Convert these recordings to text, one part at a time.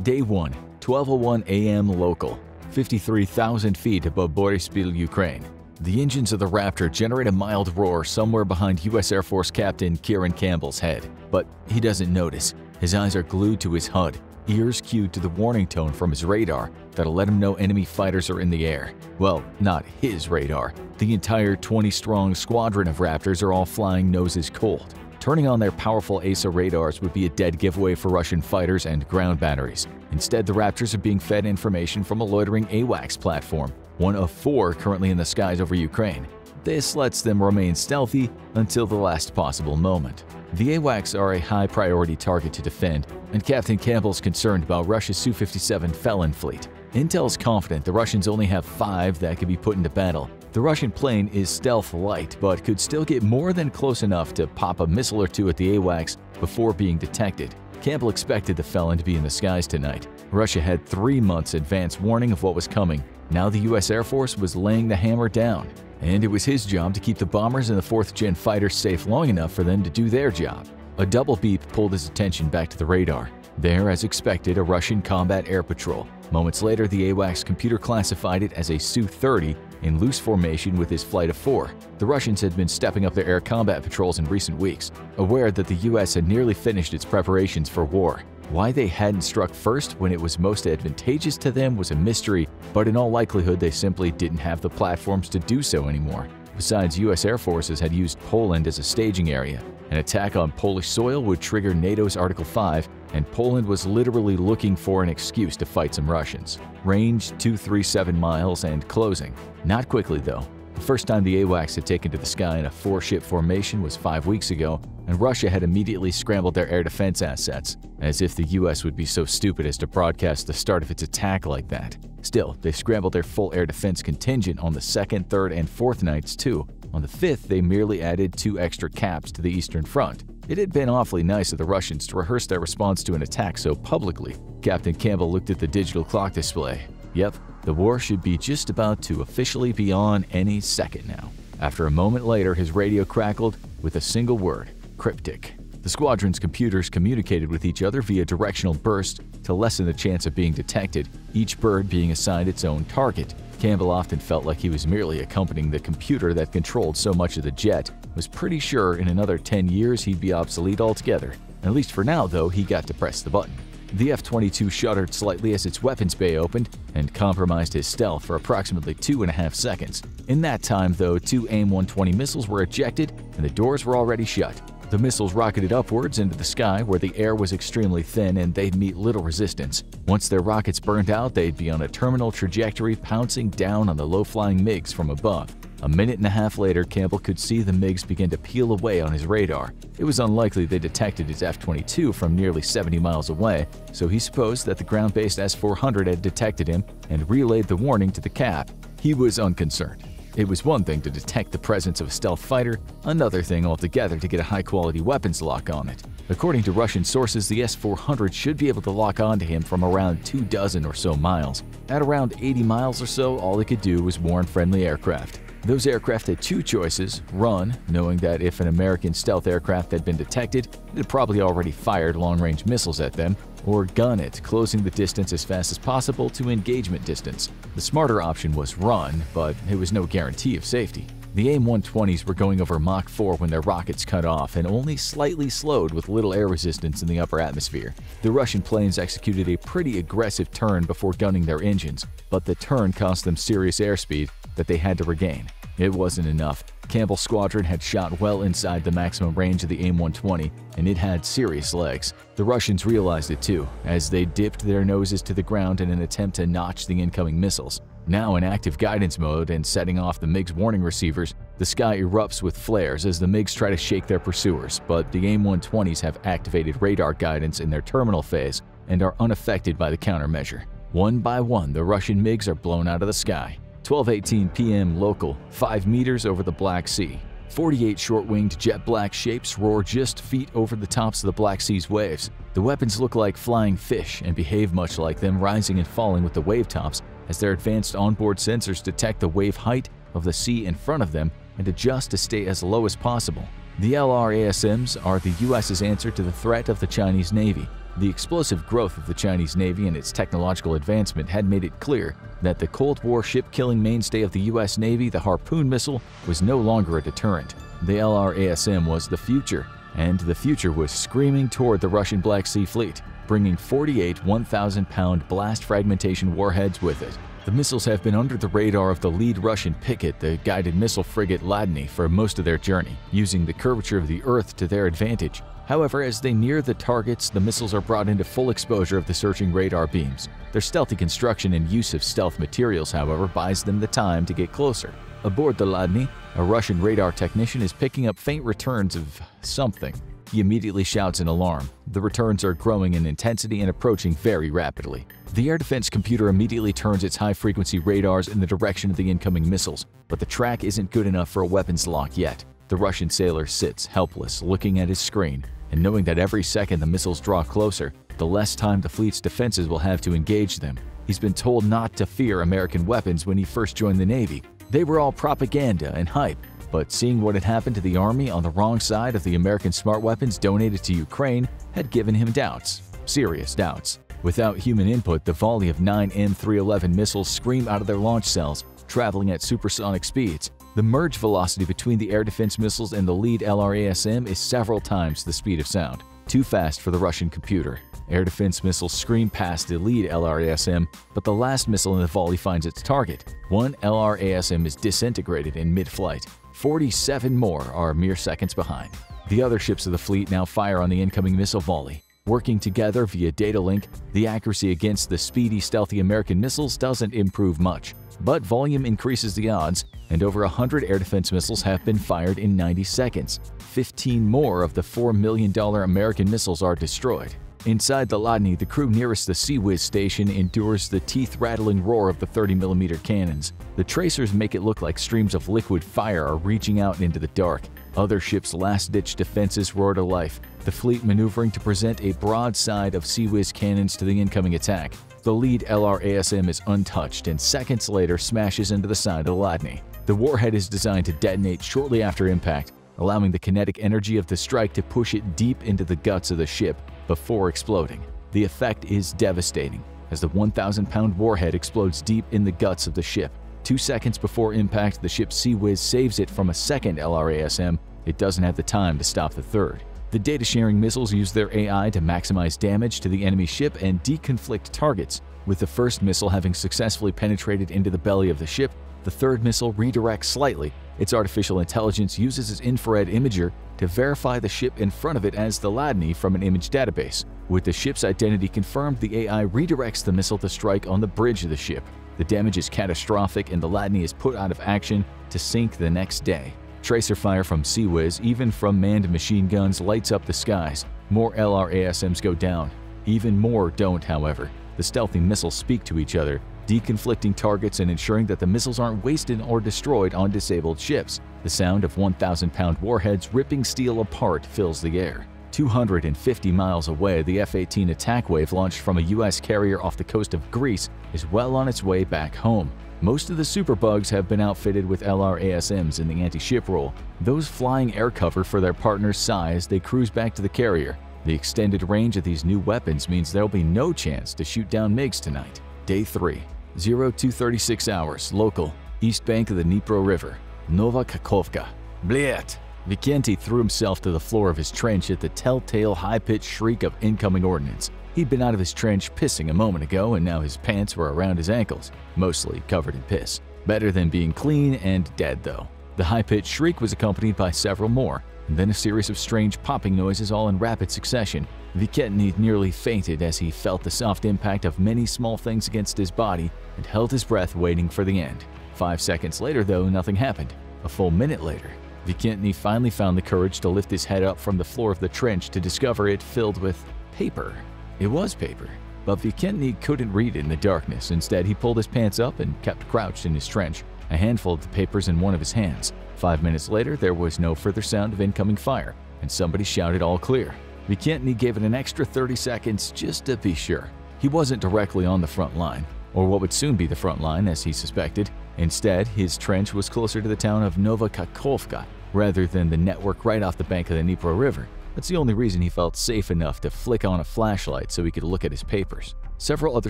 Day 1, 12:01 a.m. local, 53,000 feet above Boryspil, Ukraine. The engines of the Raptor generate a mild roar somewhere behind U.S. Air Force Captain Kieran Campbell's head, but he doesn't notice. His eyes are glued to his HUD, ears cued to the warning tone from his radar that'll let him know enemy fighters are in the air. Well, not his radar. The entire 20-strong squadron of Raptors are all flying noses cold. Turning on their powerful AESA radars would be a dead giveaway for Russian fighters and ground batteries. Instead, the Raptors are being fed information from a loitering AWACS platform, one of 4 currently in the skies over Ukraine. This lets them remain stealthy until the last possible moment. The AWACS are a high-priority target to defend, and Captain Campbell's concerned about Russia's Su-57 Felon fleet. Intel's confident the Russians only have 5 that can be put into battle. The Russian plane is stealth light, but could still get more than close enough to pop a missile or 2 at the AWACS before being detected. Campbell expected the Felon to be in the skies tonight. Russia had 3 months advance warning of what was coming. Now the U.S. Air Force was laying the hammer down, and it was his job to keep the bombers and the 4th-gen fighters safe long enough for them to do their job. A double beep pulled his attention back to the radar. There, as expected, a Russian combat air patrol. Moments later, the AWACS computer classified it as a Su-30 in loose formation with his flight of 4. The Russians had been stepping up their air combat patrols in recent weeks, aware that the U.S. had nearly finished its preparations for war. Why they hadn't struck first when it was most advantageous to them was a mystery, but in all likelihood they simply didn't have the platforms to do so anymore. Besides, U.S. Air Forces had used Poland as a staging area. An attack on Polish soil would trigger NATO's Article 5, and Poland was literally looking for an excuse to fight some Russians. Range 237 miles and closing. Not quickly, though. The first time the AWACS had taken to the sky in a 4-ship formation was 5 weeks ago, and Russia had immediately scrambled their air defense assets, as if the U.S. would be so stupid as to broadcast the start of its attack like that. Still, they scrambled their full air defense contingent on the 2nd, 3rd, and 4th nights too. On the 5th, they merely added 2 extra caps to the Eastern Front. It had been awfully nice of the Russians to rehearse their response to an attack so publicly. Captain Campbell looked at the digital clock display. Yep, the war should be just about to officially be on any second now. After a moment later, his radio crackled with a single word: cryptic. The squadron's computers communicated with each other via directional burst to lessen the chance of being detected, each bird being assigned its own target. Campbell often felt like he was merely accompanying the computer that controlled so much of the jet, was pretty sure in another 10 years he'd be obsolete altogether. At least for now, though, he got to press the button. The F-22 shuddered slightly as its weapons bay opened and compromised his stealth for approximately 2.5 seconds. In that time, though, 2 AIM-120 missiles were ejected and the doors were already shut. The missiles rocketed upwards into the sky where the air was extremely thin and they'd meet little resistance. Once their rockets burned out, they'd be on a terminal trajectory pouncing down on the low-flying MiGs from above. A minute and a half later, Campbell could see the MiGs begin to peel away on his radar. It was unlikely they detected his F-22 from nearly 70 miles away, so he supposed that the ground-based S-400 had detected him and relayed the warning to the Cap. He was unconcerned. It was one thing to detect the presence of a stealth fighter, another thing altogether to get a high-quality weapons lock on it. According to Russian sources, the S-400 should be able to lock onto him from around 24 or so miles. At around 80 miles or so, all it could do was warn friendly aircraft. Those aircraft had 2 choices: run, knowing that if an American stealth aircraft had been detected, it had probably already fired long-range missiles at them, or gun it, closing the distance as fast as possible to engagement distance. The smarter option was run, but it was no guarantee of safety. The AIM-120s were going over Mach 4 when their rockets cut off and only slightly slowed with little air resistance in the upper atmosphere. The Russian planes executed a pretty aggressive turn before gunning their engines, but the turn cost them serious airspeed that they had to regain. It wasn't enough. Campbell's squadron had shot well inside the maximum range of the AIM-120, and it had serious legs. The Russians realized it too, as they dipped their noses to the ground in an attempt to notch the incoming missiles. Now in active guidance mode and setting off the MiG's warning receivers, the sky erupts with flares as the MiGs try to shake their pursuers, but the AIM-120s have activated radar guidance in their terminal phase and are unaffected by the countermeasure. One by one, the Russian MiGs are blown out of the sky. 12:18 p.m. local, 5 meters over the Black Sea. 48 short-winged jet-black shapes roar just feet over the tops of the Black Sea's waves. The weapons look like flying fish and behave much like them, rising and falling with the wave tops as their advanced onboard sensors detect the wave height of the sea in front of them and adjust to stay as low as possible. The LRASMs are the U.S.'s answer to the threat of the Chinese Navy. The explosive growth of the Chinese Navy and its technological advancement had made it clear that the Cold War ship-killing mainstay of the U.S. Navy, the Harpoon missile, was no longer a deterrent. The LRASM was the future, and the future was screaming toward the Russian Black Sea Fleet, bringing 48 1,000-pound blast fragmentation warheads with it. The missiles have been under the radar of the lead Russian picket, the guided missile frigate Ladny, for most of their journey, using the curvature of the Earth to their advantage. However, as they near the targets, the missiles are brought into full exposure of the searching radar beams. Their stealthy construction and use of stealth materials, however, buys them the time to get closer. Aboard the Ladny, a Russian radar technician is picking up faint returns of something. He immediately shouts in alarm. The returns are growing in intensity and approaching very rapidly. The air defense computer immediately turns its high-frequency radars in the direction of the incoming missiles, but the track isn't good enough for a weapons lock yet. The Russian sailor sits helpless, looking at his screen, and knowing that every second the missiles draw closer, the less time the fleet's defenses will have to engage them. He's been told not to fear American weapons when he first joined the Navy. They were all propaganda and hype. But seeing what had happened to the Army on the wrong side of the American smart weapons donated to Ukraine had given him doubts, serious doubts. Without human input, the volley of 9 M311 missiles scream out of their launch cells, traveling at supersonic speeds. The merge velocity between the air defense missiles and the lead LRASM is several times the speed of sound, too fast for the Russian computer. Air defense missiles scream past the lead LRASM, but the last missile in the volley finds its target. One LRASM is disintegrated in mid-flight. 47 more are mere seconds behind. The other ships of the fleet now fire on the incoming missile volley. Working together via data link, the accuracy against the speedy, stealthy American missiles doesn't improve much. But volume increases the odds, and over 100 air defense missiles have been fired in 90 seconds. 15 more of the $4 million American missiles are destroyed. Inside the Ladny, the crew nearest the CIWS station endures the teeth-rattling roar of the 30mm cannons. The tracers make it look like streams of liquid fire are reaching out into the dark. Other ships' last-ditch defenses roar to life, the fleet maneuvering to present a broadside of CIWS cannons to the incoming attack. The lead LRASM is untouched and seconds later smashes into the side of the Ladny. The warhead is designed to detonate shortly after impact, allowing the kinetic energy of the strike to push it deep into the guts of the ship before exploding. The effect is devastating, as the 1,000-pound warhead explodes deep in the guts of the ship. 2 seconds before impact, the ship's CIWS saves it from a second LRASM. It doesn't have the time to stop the third. The data-sharing missiles use their AI to maximize damage to the enemy ship and deconflict targets. With the first missile having successfully penetrated into the belly of the ship, the third missile redirects slightly. Its artificial intelligence uses its infrared imager to verify the ship in front of it as the Ladny from an image database. With the ship's identity confirmed, the AI redirects the missile to strike on the bridge of the ship. The damage is catastrophic and the Ladny is put out of action to sink the next day. Tracer fire from CIWS, even from manned machine guns, lights up the skies. More LRASMs go down. Even more don't, however. The stealthy missiles speak to each other, deconflicting targets and ensuring that the missiles aren't wasted or destroyed on disabled ships. The sound of 1,000-pound warheads ripping steel apart fills the air. 250 miles away, the F-18 attack wave launched from a U.S. carrier off the coast of Greece is well on its way back home. Most of the superbugs have been outfitted with LRASMs in the anti-ship role. Those flying air cover for their partners sigh as they cruise back to the carrier. The extended range of these new weapons means there'll be no chance to shoot down MiGs tonight. Day 3. 0236 hours, local, east bank of the Dnipro River, Nova Kakhovka. Blyet! Vikenty threw himself to the floor of his trench at the telltale high-pitched shriek of incoming ordnance. He'd been out of his trench pissing a moment ago, and now his pants were around his ankles, mostly covered in piss. Better than being clean and dead, though. The high-pitched shriek was accompanied by several more, and then a series of strange popping noises all in rapid succession. Vikenty nearly fainted as he felt the soft impact of many small things against his body and held his breath waiting for the end. 5 seconds later, though, nothing happened. A full minute later, Vikenty finally found the courage to lift his head up from the floor of the trench to discover it filled with paper. It was paper, but Vikenty couldn't read it in the darkness. Instead, he pulled his pants up and kept crouched in his trench, a handful of the papers in one of his hands. 5 minutes later, there was no further sound of incoming fire, and somebody shouted all clear. Vikenty gave it an extra 30 seconds just to be sure. He wasn't directly on the front line, or what would soon be the front line as he suspected. Instead, his trench was closer to the town of Nova Kakhovka, rather than the network right off the bank of the Dnipro River. That's the only reason he felt safe enough to flick on a flashlight so he could look at his papers. Several other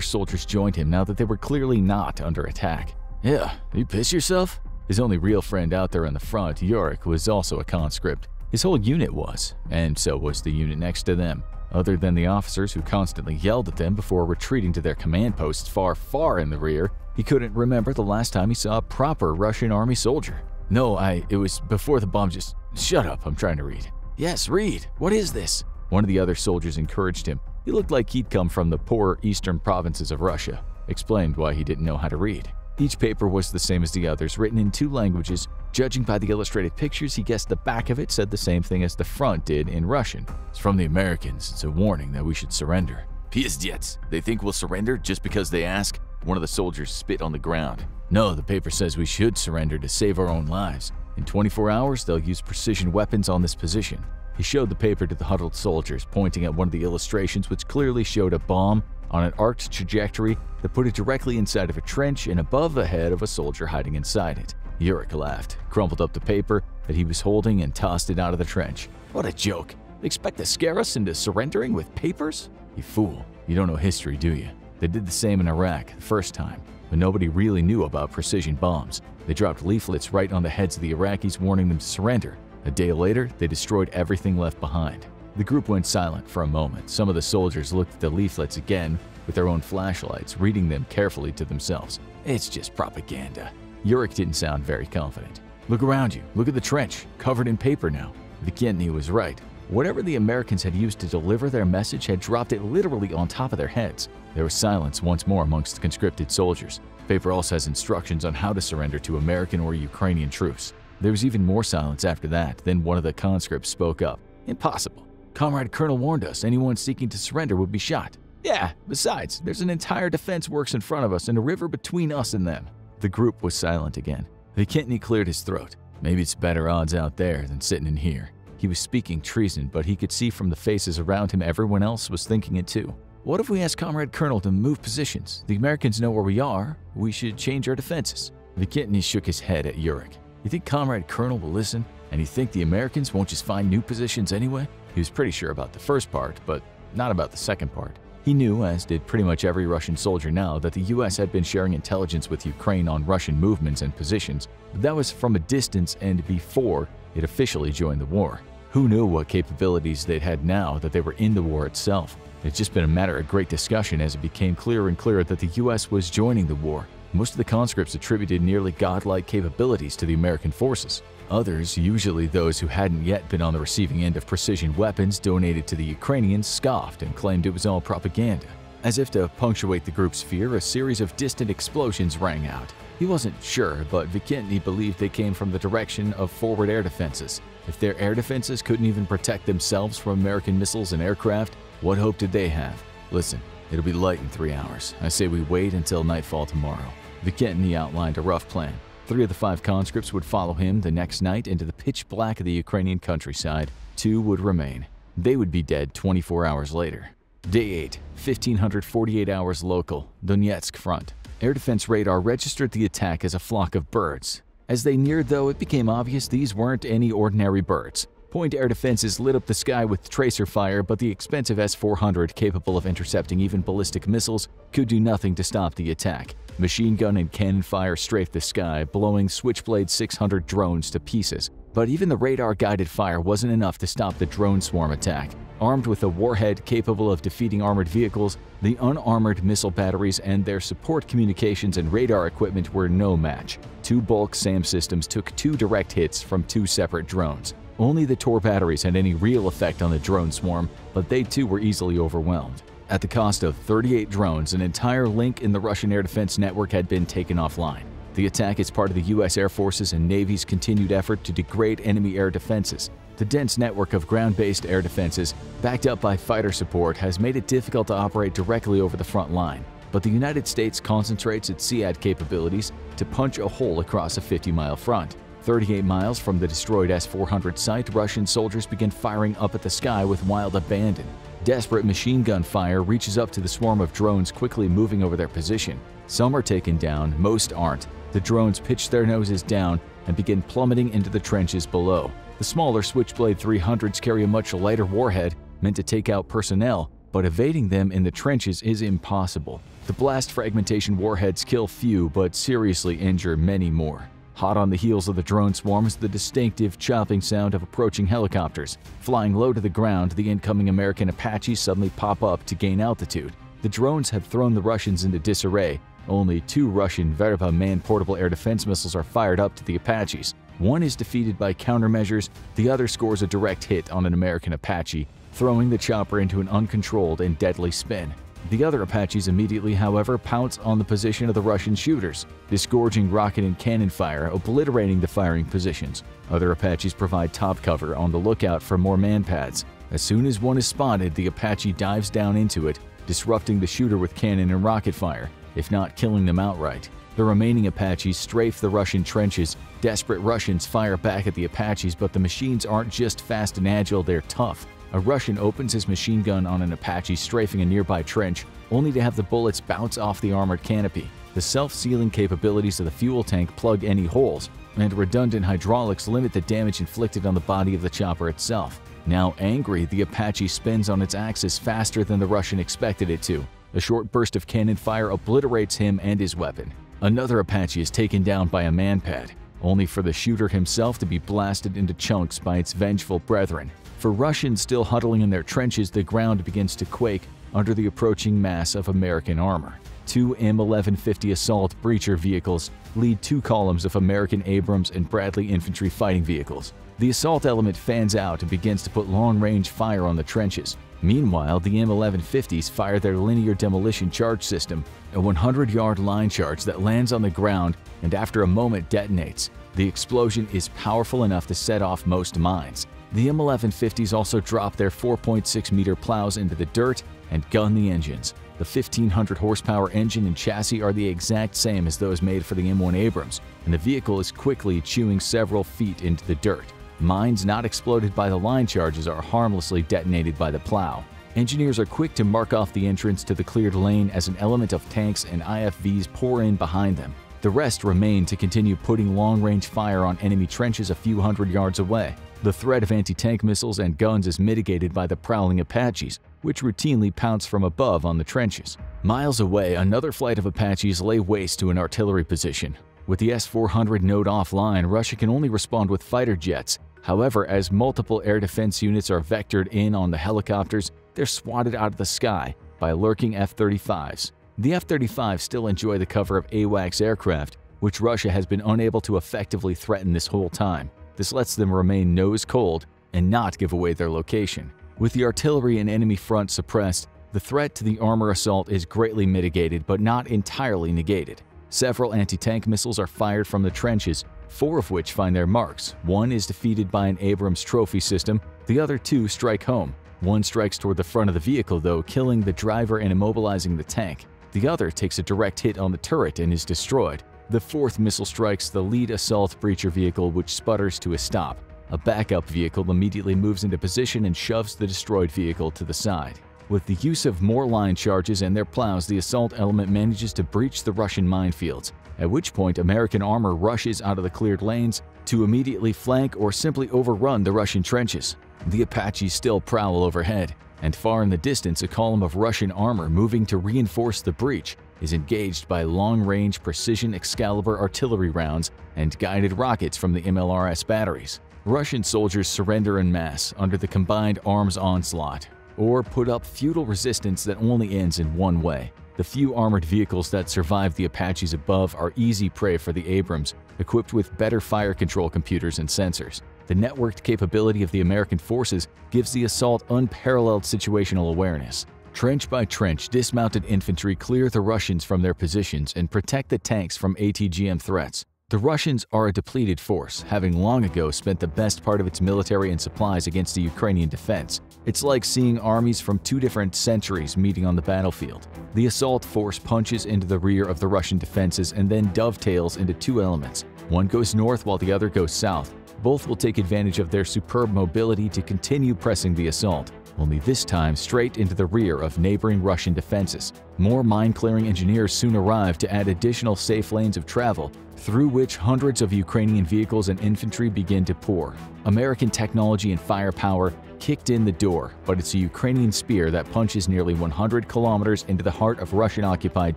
soldiers joined him now that they were clearly not under attack. "Yeah, you piss yourself?" His only real friend out there in the front, Yurik, was also a conscript. His whole unit was, and so was the unit next to them. Other than the officers who constantly yelled at them before retreating to their command posts far, far in the rear, he couldn't remember the last time he saw a proper Russian army soldier. "No, it was before the bomb just— Shut up, I'm trying to read." "Yes, read. What is this?" One of the other soldiers encouraged him. He looked like he'd come from the poorer eastern provinces of Russia, explained why he didn't know how to read. Each paper was the same as the others, written in 2 languages. Judging by the illustrated pictures, he guessed the back of it said the same thing as the front did in Russian. "It's from the Americans. It's a warning that we should surrender." "Pizdets! They think we'll surrender just because they ask?" One of the soldiers spit on the ground. "No, the paper says we should surrender to save our own lives. In 24 hours, they'll use precision weapons on this position." He showed the paper to the huddled soldiers, pointing at one of the illustrations which clearly showed a bomb on an arced trajectory that put it directly inside of a trench and above the head of a soldier hiding inside it. Yurik laughed, crumpled up the paper that he was holding, and tossed it out of the trench. "What a joke! They expect to scare us into surrendering with papers? You fool, you don't know history, do you? They did the same in Iraq the first time, but nobody really knew about precision bombs. They dropped leaflets right on the heads of the Iraqis warning them to surrender. A day later, they destroyed everything left behind." The group went silent for a moment. Some of the soldiers looked at the leaflets again with their own flashlights, reading them carefully to themselves. "It's just propaganda." Yurik didn't sound very confident. "Look around you. Look at the trench, covered in paper now." Vikentny was right. Whatever the Americans had used to deliver their message had dropped it literally on top of their heads. There was silence once more amongst the conscripted soldiers. The paper also has instructions on how to surrender to American or Ukrainian troops. There was even more silence after that. Then one of the conscripts spoke up. "Impossible. Comrade Colonel warned us anyone seeking to surrender would be shot." "Yeah, besides, there's an entire defense works in front of us and a river between us and them." The group was silent again. Vikentny cleared his throat. "Maybe it's better odds out there than sitting in here." He was speaking treason, but he could see from the faces around him everyone else was thinking it too. "What if we ask Comrade Colonel to move positions? The Americans know where we are. We should change our defenses." Vikentny shook his head at Yurik. "You think Comrade Colonel will listen? And you think the Americans won't just find new positions anyway?" He was pretty sure about the first part, but not about the second part. He knew, as did pretty much every Russian soldier now, that the US had been sharing intelligence with Ukraine on Russian movements and positions, but that was from a distance and before it officially joined the war. Who knew what capabilities they'd had now that they were in the war itself? It's just been a matter of great discussion as it became clearer and clearer that the US was joining the war. Most of the conscripts attributed nearly godlike capabilities to the American forces. Others, usually those who hadn't yet been on the receiving end of precision weapons donated to the Ukrainians, scoffed and claimed it was all propaganda. As if to punctuate the group's fear, a series of distant explosions rang out. He wasn't sure, but Vikentny believed they came from the direction of forward air defenses. If their air defenses couldn't even protect themselves from American missiles and aircraft, what hope did they have? "Listen, it'll be light in 3 hours. I say we wait until nightfall tomorrow." Vikentny outlined a rough plan. 3 of the 5 conscripts would follow him the next night into the pitch black of the Ukrainian countryside. 2 would remain. They would be dead 24 hours later. Day 8, 1548 hours local, Donetsk front. Air defense radar registered the attack as a flock of birds. As they neared, though, it became obvious these weren't any ordinary birds. Point air defenses lit up the sky with tracer fire, but the expensive S-400, capable of intercepting even ballistic missiles, could do nothing to stop the attack. Machine gun and cannon fire strafed the sky, blowing Switchblade 600 drones to pieces. But even the radar-guided fire wasn't enough to stop the drone swarm attack. Armed with a warhead capable of defeating armored vehicles, the unarmored missile batteries and their support communications and radar equipment were no match. 2 bulk SAM systems took 2 direct hits from 2 separate drones. Only the Tor batteries had any real effect on the drone swarm, but they too were easily overwhelmed. At the cost of 38 drones, an entire link in the Russian air defense network had been taken offline. The attack is part of the U.S. Air Force's and Navy's continued effort to degrade enemy air defenses. The dense network of ground-based air defenses, backed up by fighter support, has made it difficult to operate directly over the front line. But the United States concentrates its SEAD capabilities to punch a hole across a 50-mile front. 38 miles from the destroyed S-400 site, Russian soldiers begin firing up at the sky with wild abandon. Desperate machine gun fire reaches up to the swarm of drones quickly moving over their position. Some are taken down, most aren't. The drones pitch their noses down, and begin plummeting into the trenches below. The smaller Switchblade 300s carry a much lighter warhead meant to take out personnel, but evading them in the trenches is impossible. The blast fragmentation warheads kill few but seriously injure many more. Hot on the heels of the drone swarm is the distinctive chopping sound of approaching helicopters. Flying low to the ground, the incoming American Apaches suddenly pop up to gain altitude. The drones have thrown the Russians into disarray. Only 2 Russian Verba man-portable air defense missiles are fired up to the Apaches. One is defeated by countermeasures, the other scores a direct hit on an American Apache, throwing the chopper into an uncontrolled and deadly spin. The other Apaches immediately, however, pounce on the position of the Russian shooters, disgorging rocket and cannon fire, obliterating the firing positions. Other Apaches provide top cover on the lookout for more man-pads. As soon as one is spotted, the Apache dives down into it, disrupting the shooter with cannon and rocket fire, if not killing them outright. The remaining Apaches strafe the Russian trenches. Desperate Russians fire back at the Apaches, but the machines aren't just fast and agile, they're tough. A Russian opens his machine gun on an Apache strafing a nearby trench, only to have the bullets bounce off the armored canopy. The self-sealing capabilities of the fuel tank plug any holes, and redundant hydraulics limit the damage inflicted on the body of the chopper itself. Now angry, the Apache spins on its axis faster than the Russian expected it to. A short burst of cannon fire obliterates him and his weapon. Another Apache is taken down by a man-pad, only for the shooter himself to be blasted into chunks by its vengeful brethren. For Russians still huddling in their trenches, the ground begins to quake under the approaching mass of American armor. 2 M1150 assault breacher vehicles lead 2 columns of American Abrams and Bradley infantry fighting vehicles. The assault element fans out and begins to put long-range fire on the trenches. Meanwhile, the M1150s fire their linear demolition charge system, a 100-yard line charge that lands on the ground and after a moment detonates. The explosion is powerful enough to set off most mines. The M1150s also drop their 4.6-meter plows into the dirt and gun the engines. The 1,500 horsepower engine and chassis are the exact same as those made for the M1 Abrams, and the vehicle is quickly chewing several feet into the dirt. Mines not exploded by the line charges are harmlessly detonated by the plow. Engineers are quick to mark off the entrance to the cleared lane as an element of tanks and IFVs pour in behind them. The rest remain to continue putting long-range fire on enemy trenches a few hundred yards away. The threat of anti-tank missiles and guns is mitigated by the prowling Apaches, which routinely pounce from above on the trenches. Miles away, another flight of Apaches lay waste to an artillery position. With the S-400 node offline, Russia can only respond with fighter jets. However, as multiple air defense units are vectored in on the helicopters, they're swatted out of the sky by lurking F-35s. The F-35s still enjoy the cover of AWACS aircraft, which Russia has been unable to effectively threaten this whole time. This lets them remain nose cold and not give away their location. With the artillery and enemy front suppressed, the threat to the armor assault is greatly mitigated but not entirely negated. Several anti-tank missiles are fired from the trenches, 4 of which find their marks. 1 is defeated by an Abrams trophy system, the other 2 strike home. 1 strikes toward the front of the vehicle though, killing the driver and immobilizing the tank. The other takes a direct hit on the turret and is destroyed. The 4th missile strikes the lead assault breacher vehicle, which sputters to a stop. A backup vehicle immediately moves into position and shoves the destroyed vehicle to the side. With the use of more line charges and their plows, the assault element manages to breach the Russian minefields, at which point American armor rushes out of the cleared lanes to immediately flank or simply overrun the Russian trenches. The Apaches still prowl overhead, and far in the distance a column of Russian armor moving to reinforce the breach is engaged by long-range precision Excalibur artillery rounds and guided rockets from the MLRS batteries. Russian soldiers surrender en masse under the combined arms onslaught, or put up futile resistance that only ends in one way. The few armored vehicles that survive the Apaches above are easy prey for the Abrams, equipped with better fire control computers and sensors. The networked capability of the American forces gives the assault unparalleled situational awareness. Trench by trench, dismounted infantry clear the Russians from their positions and protect the tanks from ATGM threats. The Russians are a depleted force, having long ago spent the best part of its military and supplies against the Ukrainian defense. It's like seeing armies from 2 different centuries meeting on the battlefield. The assault force punches into the rear of the Russian defenses and then dovetails into 2 elements. One goes north while the other goes south. Both will take advantage of their superb mobility to continue pressing the assault. only this time straight into the rear of neighboring Russian defenses. More mine-clearing engineers soon arrived to add additional safe lanes of travel, through which hundreds of Ukrainian vehicles and infantry begin to pour. American technology and firepower kicked in the door, but it's a Ukrainian spear that punches nearly 100 kilometers into the heart of Russian-occupied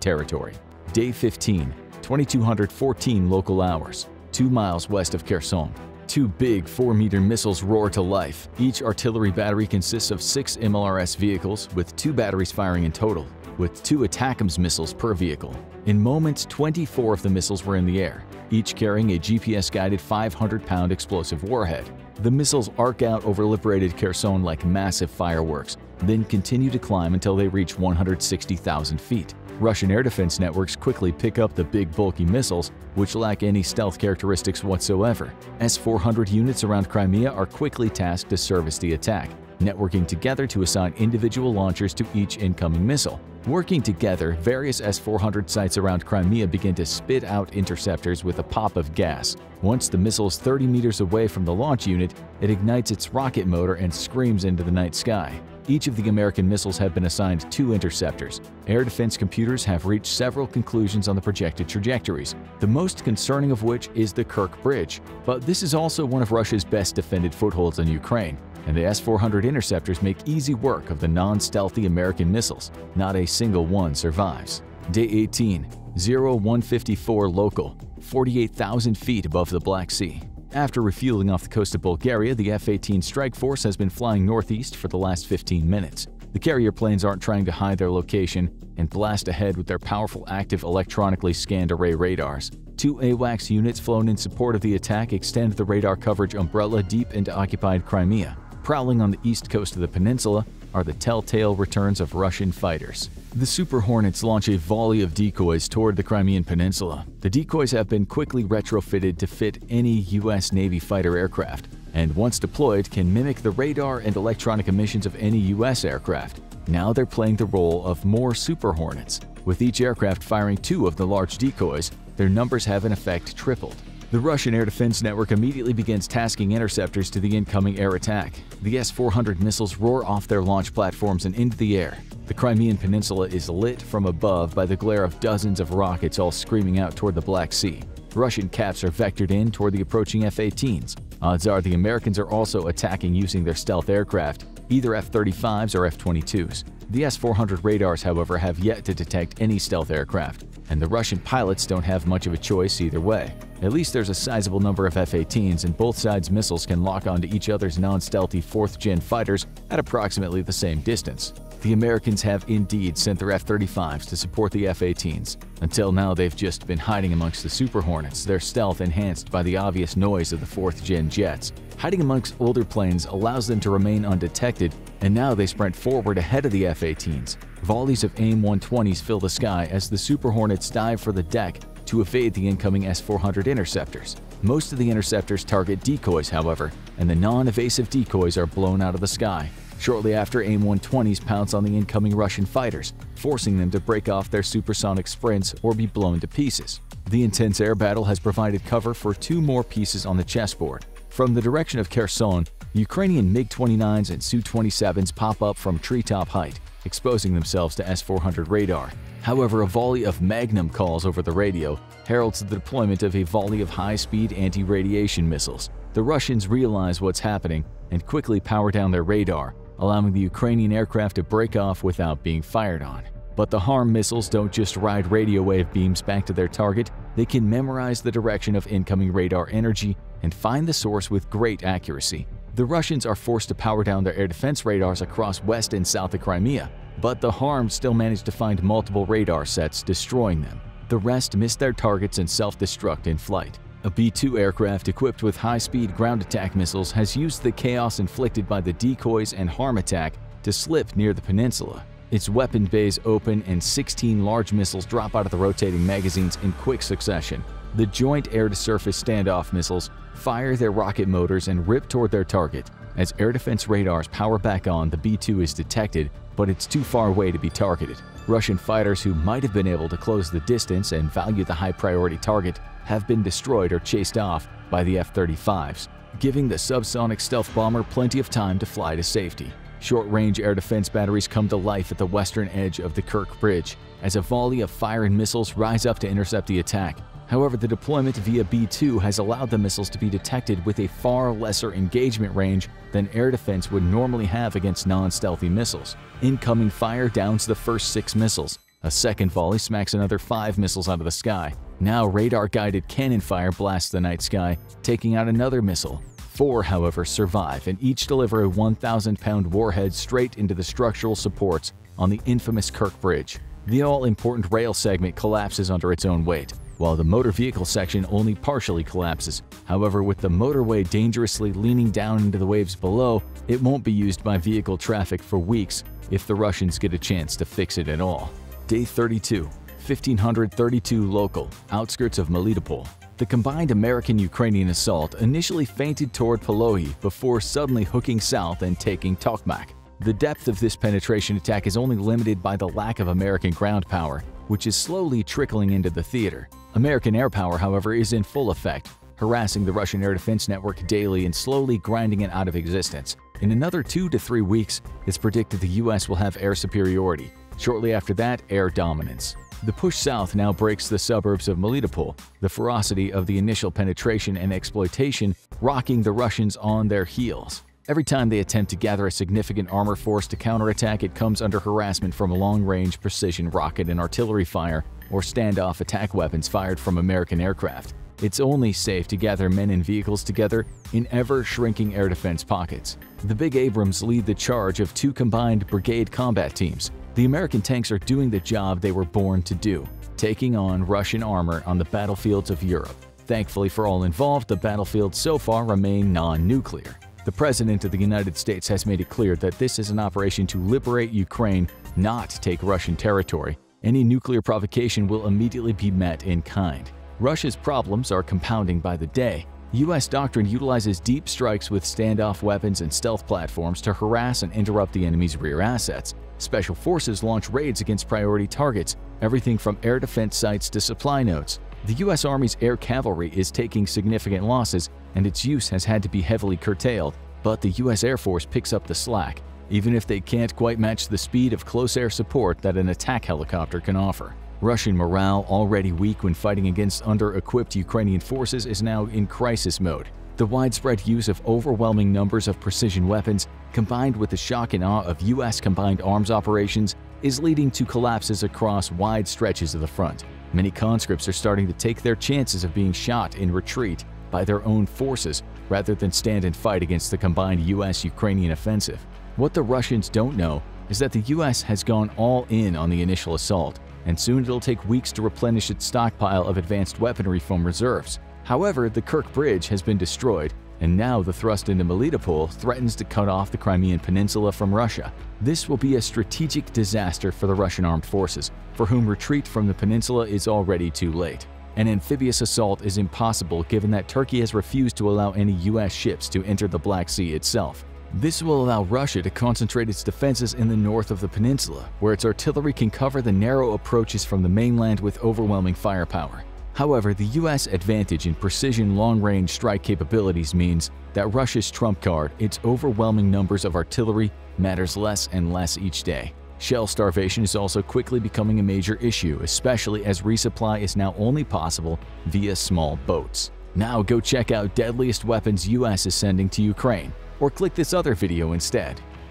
territory. Day 15, 2214 local hours, 2 miles west of Kherson. Two big 4-meter missiles roar to life. Each artillery battery consists of 6 MLRS vehicles, with 2 batteries firing in total, with 2 ATACMS missiles per vehicle. In moments, 24 of the missiles were in the air, each carrying a GPS-guided 500-pound explosive warhead. The missiles arc out over liberated Kherson like massive fireworks, then continue to climb until they reach 160,000 feet. Russian air defense networks quickly pick up the big bulky missiles, which lack any stealth characteristics whatsoever. S-400 units around Crimea are quickly tasked to service the attack, networking together to assign individual launchers to each incoming missile. Working together, various S-400 sites around Crimea begin to spit out interceptors with a pop of gas. Once the missile is 30 meters away from the launch unit, it ignites its rocket motor and screams into the night sky. Each of the American missiles have been assigned 2 interceptors. Air defense computers have reached several conclusions on the projected trajectories, the most concerning of which is the Kirk Bridge. But this is also one of Russia's best defended footholds in Ukraine, and the S-400 interceptors make easy work of the non-stealthy American missiles. Not a single one survives. Day 18, 0154 local, 48,000 feet above the Black Sea. After refueling off the coast of Bulgaria, the F-18 Strike Force has been flying northeast for the last 15 minutes. The carrier planes aren't trying to hide their location and blast ahead with their powerful active electronically scanned array radars. 2 AWACS units flown in support of the attack extend the radar coverage umbrella deep into occupied Crimea. Prowling on the east coast of the peninsula are the telltale returns of Russian fighters. The Super Hornets launch a volley of decoys toward the Crimean Peninsula. The decoys have been quickly retrofitted to fit any U.S. Navy fighter aircraft, and once deployed can mimic the radar and electronic emissions of any U.S. aircraft. Now they're playing the role of more Super Hornets. With each aircraft firing 2 of the large decoys, their numbers have in effect tripled. The Russian air defense network immediately begins tasking interceptors to the incoming air attack. The S-400 missiles roar off their launch platforms and into the air. The Crimean Peninsula is lit from above by the glare of dozens of rockets all screaming out toward the Black Sea. Russian caps are vectored in toward the approaching F-18s. Odds are the Americans are also attacking using their stealth aircraft, either F-35s or F-22s. The S-400 radars, however, have yet to detect any stealth aircraft, and the Russian pilots don't have much of a choice either way. At least there's a sizable number of F-18s, and both sides' missiles can lock onto each other's non-stealthy 4th-gen fighters at approximately the same distance. The Americans have indeed sent their F-35s to support the F-18s. Until now, they've just been hiding amongst the Super Hornets, their stealth enhanced by the obvious noise of the 4th-gen jets. Hiding amongst older planes allows them to remain undetected, and now they sprint forward ahead of the F-18s. Volleys of AIM-120s fill the sky as the Super Hornets dive for the deck to evade the incoming S-400 interceptors. Most of the interceptors target decoys, however, and the non-evasive decoys are blown out of the sky. Shortly after, AIM-120s pounce on the incoming Russian fighters, forcing them to break off their supersonic sprints or be blown to pieces. The intense air battle has provided cover for 2 more pieces on the chessboard. From the direction of Kherson, Ukrainian MiG-29s and Su-27s pop up from treetop height, exposing themselves to S-400 radar. However, a volley of Magnum calls over the radio heralds the deployment of a volley of high-speed anti-radiation missiles. The Russians realize what's happening and quickly power down their radar, allowing the Ukrainian aircraft to break off without being fired on. But the HARM missiles don't just ride radio wave beams back to their target, they can memorize the direction of incoming radar energy and find the source with great accuracy. The Russians are forced to power down their air defense radars across west and south of Crimea, but the HARMs still manage to find multiple radar sets, destroying them. The rest miss their targets and self-destruct in flight. A B-2 aircraft equipped with high-speed ground attack missiles has used the chaos inflicted by the decoys and HARM attack to slip near the peninsula. Its weapon bays open and 16 large missiles drop out of the rotating magazines in quick succession. The Joint Air-to-Surface Standoff missiles fire their rocket motors and rip toward their target. As air defense radars power back on, the B-2 is detected, but it's too far away to be targeted. Russian fighters who might have been able to close the distance and value the high-priority target have been destroyed or chased off by the F-35s, giving the subsonic stealth bomber plenty of time to fly to safety. Short-range air defense batteries come to life at the western edge of the Kirk Bridge as a volley of fire and missiles rise up to intercept the attack. However, the deployment via B-2 has allowed the missiles to be detected with a far lesser engagement range than air defense would normally have against non-stealthy missiles. Incoming fire downs the first 6 missiles. A second volley smacks another 5 missiles out of the sky. Now radar-guided cannon fire blasts the night sky, taking out another missile. 4, however, survive and each deliver a 1,000-pound warhead straight into the structural supports on the infamous Kirk Bridge. The all-important rail segment collapses under its own weight, while the motor vehicle section only partially collapses. However, with the motorway dangerously leaning down into the waves below, it won't be used by vehicle traffic for weeks if the Russians get a chance to fix it at all. Day 32, 1532 local, outskirts of Melitopol. The combined American-Ukrainian assault initially feinted toward Polohi before suddenly hooking south and taking Tokmak. The depth of this penetration attack is only limited by the lack of American ground power, which is slowly trickling into the theater. American air power, however, is in full effect, harassing the Russian air defense network daily and slowly grinding it out of existence. In another 2 to 3 weeks, it's predicted the US will have air superiority. Shortly after that, air dominance. The push south now breaks the suburbs of Melitopol, the ferocity of the initial penetration and exploitation rocking the Russians on their heels. Every time they attempt to gather a significant armor force to counterattack, it comes under harassment from long-range precision rocket and artillery fire or standoff attack weapons fired from American aircraft. It's only safe to gather men and vehicles together in ever-shrinking air defense pockets. The Big Abrams lead the charge of 2 combined brigade combat teams. The American tanks are doing the job they were born to do, taking on Russian armor on the battlefields of Europe. Thankfully for all involved, the battlefields so far remain non-nuclear. The President of the United States has made it clear that this is an operation to liberate Ukraine, not take Russian territory. Any nuclear provocation will immediately be met in kind. Russia's problems are compounding by the day. U.S. doctrine utilizes deep strikes with standoff weapons and stealth platforms to harass and interrupt the enemy's rear assets. Special forces launch raids against priority targets, everything from air defense sites to supply nodes. The U.S. Army's air cavalry is taking significant losses, and its use has had to be heavily curtailed, but the U.S. Air Force picks up the slack, even if they can't quite match the speed of close air support that an attack helicopter can offer. Russian morale, already weak when fighting against under-equipped Ukrainian forces, is now in crisis mode. The widespread use of overwhelming numbers of precision weapons, combined with the shock and awe of U.S. combined arms operations, is leading to collapses across wide stretches of the front. Many conscripts are starting to take their chances of being shot in retreat by their own forces rather than stand and fight against the combined U.S.-Ukrainian offensive. What the Russians don't know is that the U.S. has gone all in on the initial assault, and soon it'll take weeks to replenish its stockpile of advanced weaponry from reserves. However, the Kirk Bridge has been destroyed, and now the thrust into Melitopol threatens to cut off the Crimean Peninsula from Russia. This will be a strategic disaster for the Russian armed forces, for whom retreat from the peninsula is already too late. An amphibious assault is impossible given that Turkey has refused to allow any U.S. ships to enter the Black Sea itself. This will allow Russia to concentrate its defenses in the north of the peninsula, where its artillery can cover the narrow approaches from the mainland with overwhelming firepower. However, the U.S. advantage in precision long-range strike capabilities means that Russia's trump card, its overwhelming numbers of artillery, matters less and less each day. Shell starvation is also quickly becoming a major issue, especially as resupply is now only possible via small boats. Now go check out deadliest weapons U.S. is sending to Ukraine, or click this other video instead.